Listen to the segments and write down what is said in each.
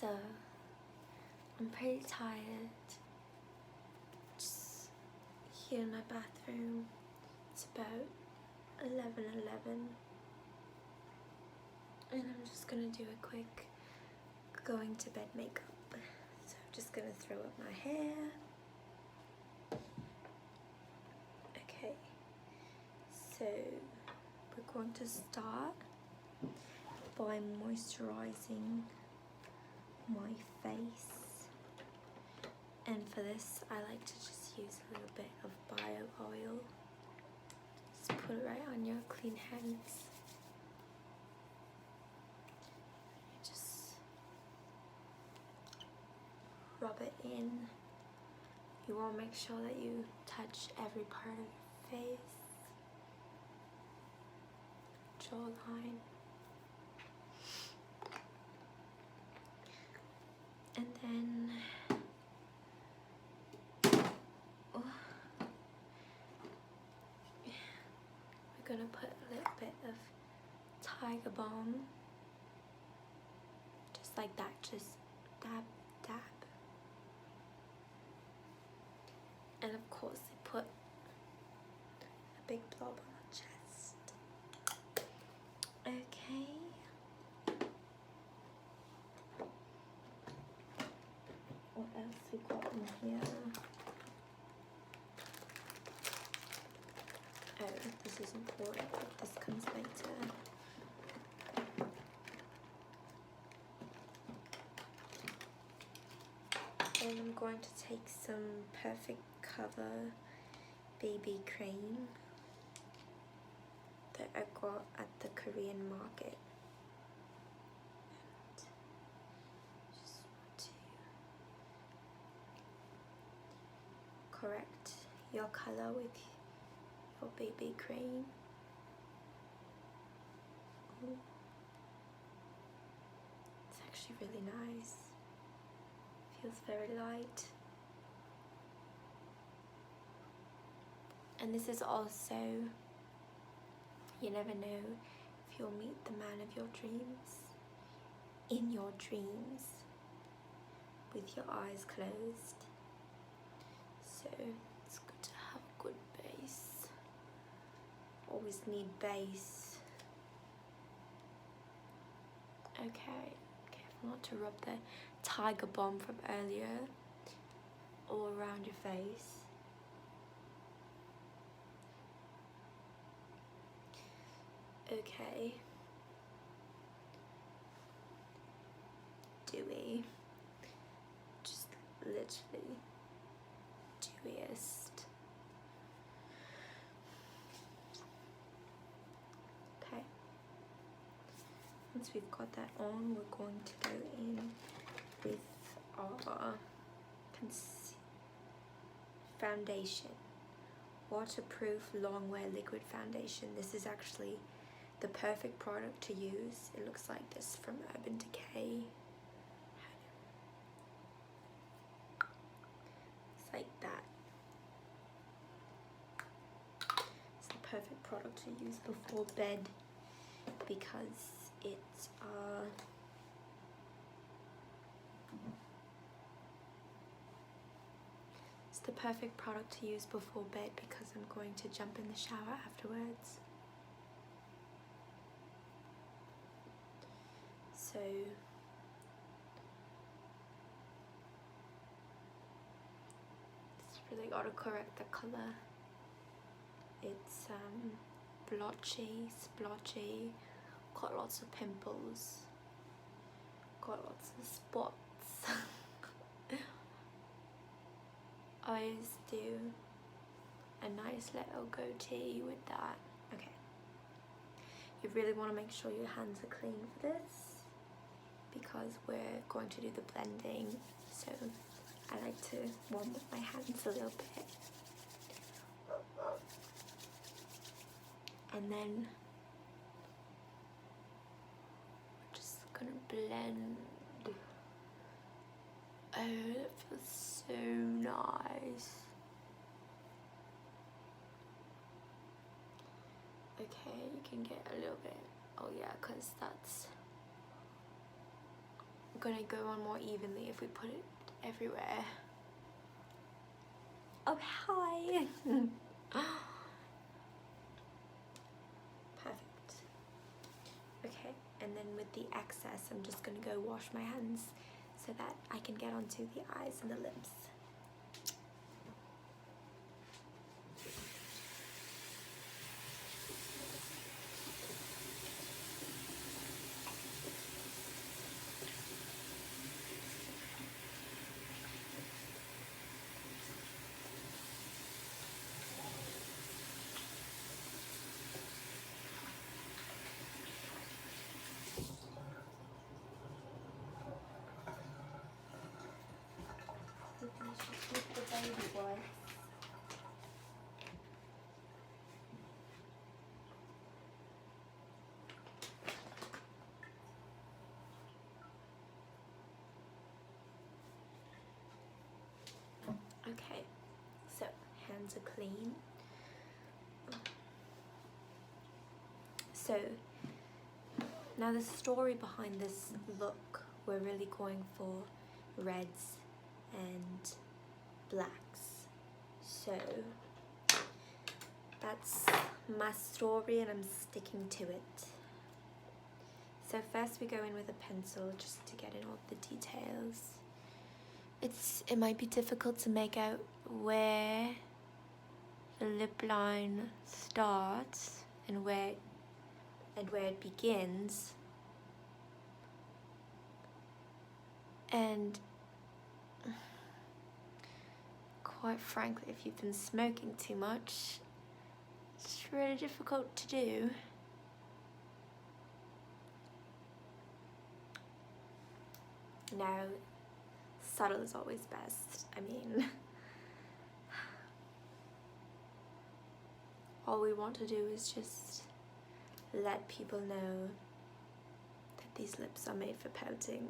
So I'm pretty tired. Just here in my bathroom. It's about 11:11, and I'm just gonna do a quick going to bed makeup. So I'm just gonna throw up my hair. Okay, so we're going to start by moisturizing my face, and for this I like to just use a little bit of bio oil. Just put it right on your clean hands. Just rub it in. You want to make sure that you touch every part of your face, jawline, and then we're gonna put a little bit of Tiger Balm, just like that, just dab, dab. And of course I put a big blob on the chest. Okay. What else we got in here? Oh, this is important, but this comes later. And I'm going to take some Perfect Cover BB cream that I got at the Korean market. And just want to correct your color with your BB cream. Ooh. It's actually really nice. Feels very light. And this is also, you never know if you'll meet the man of your dreams in your dreams with your eyes closed. So it's good to have a good base. Always need base. Okay, careful not to rub the Tiger Balm from earlier all around your face. Okay. Dewy. Just literally dewiest. Okay. Once we've got that on, we're going to go in with our foundation. Waterproof long wear liquid foundation. This is actually the perfect product to use. It looks like this from Urban Decay. It's like that. It's the perfect product to use before bed because it's the perfect product to use before bed because I'm going to jump in the shower afterwards. So it's really got to correct the color. It's blotchy, splotchy, got lots of pimples, got lots of spots. I always do a nice little goatee with that. Okay. You really want to make sure your hands are clean for this because we're going to do the blending. So I like to warm up my hands a little bit. And then we're just gonna blend. Oh, it feels so nice. Okay, you can get a little bit, oh yeah, because gonna go on more evenly if we put it everywhere. Oh, hi! Perfect. Okay, and then with the excess, I'm just gonna go wash my hands so that I can get onto the eyes and the lips. With the baby wipes. Okay, so hands are clean. So now the story behind this look, we're really going for reds and blacks. So that's my story and I'm sticking to it. So first we go in with a pencil just to get in all the details. It might be difficult to make out where the lip line starts and where it begins. And quite frankly, if you've been smoking too much, it's really difficult to do. Now, subtle is always best. I mean, all we want to do is just let people know that these lips are made for pouting.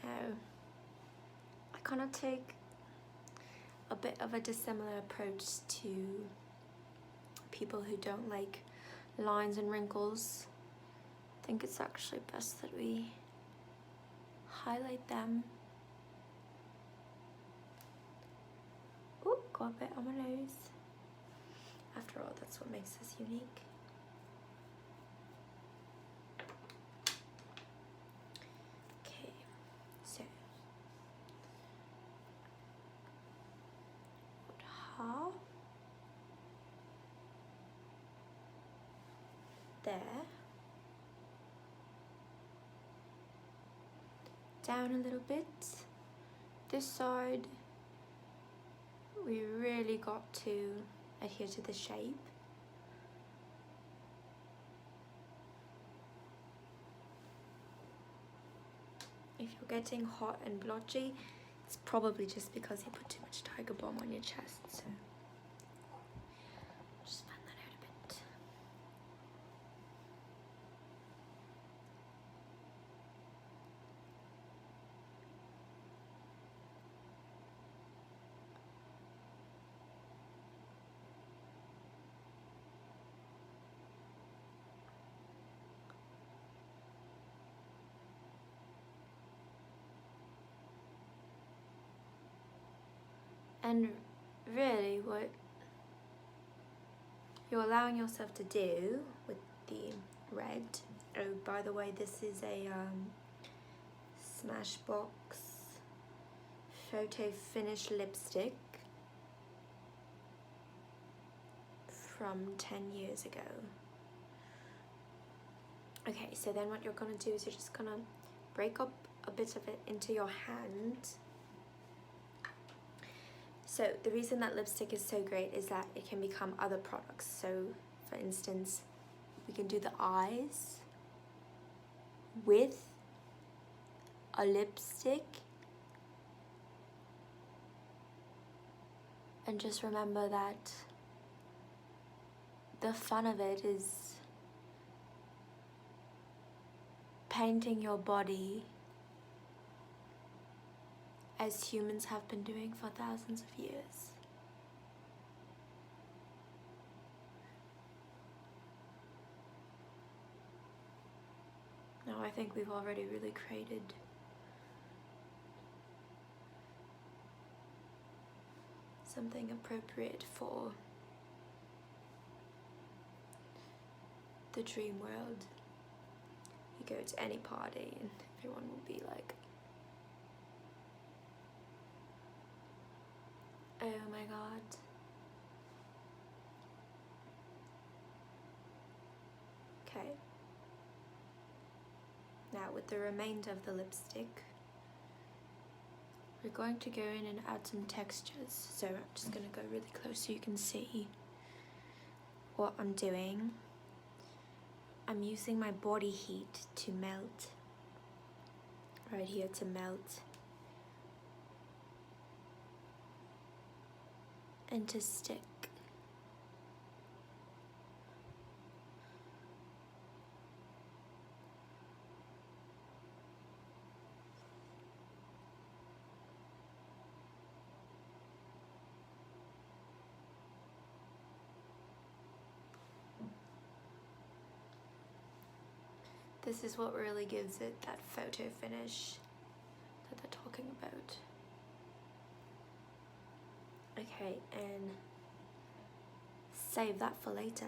Now, I kind of take a bit of a dissimilar approach to people who don't like lines and wrinkles. I think it's actually best that we highlight them. Oh, got a bit on my nose. After all, that's what makes us unique. Okay, so half there, down a little bit. This side, we really got to adhere to the shape. If you're getting hot and blotchy, it's probably just because you put too much Tiger Balm on your chest, so just fan that out a bit. And really what you're allowing yourself to do with the red, oh by the way, this is a Smashbox Photo Finish lipstick from 10 years ago. Okay, so then what you're gonna do is you're just gonna break up a bit of it into your hand. So the reason that lipstick is so great is that it can become other products. So for instance, we can do the eyes with a lipstick. And just remember that the fun of it is painting your body as humans have been doing for thousands of years. Now I think we've already really created something appropriate for the dream world. You go to any party and everyone will be like, oh my god. Okay. Now with the remainder of the lipstick, we're going to go in and add some textures. So I'm just going to go really close so you can see what I'm doing. I'm using my body heat to melt, right here to melt and to stick. This is what really gives it that photo finish that they're talking about. Okay, and save that for later.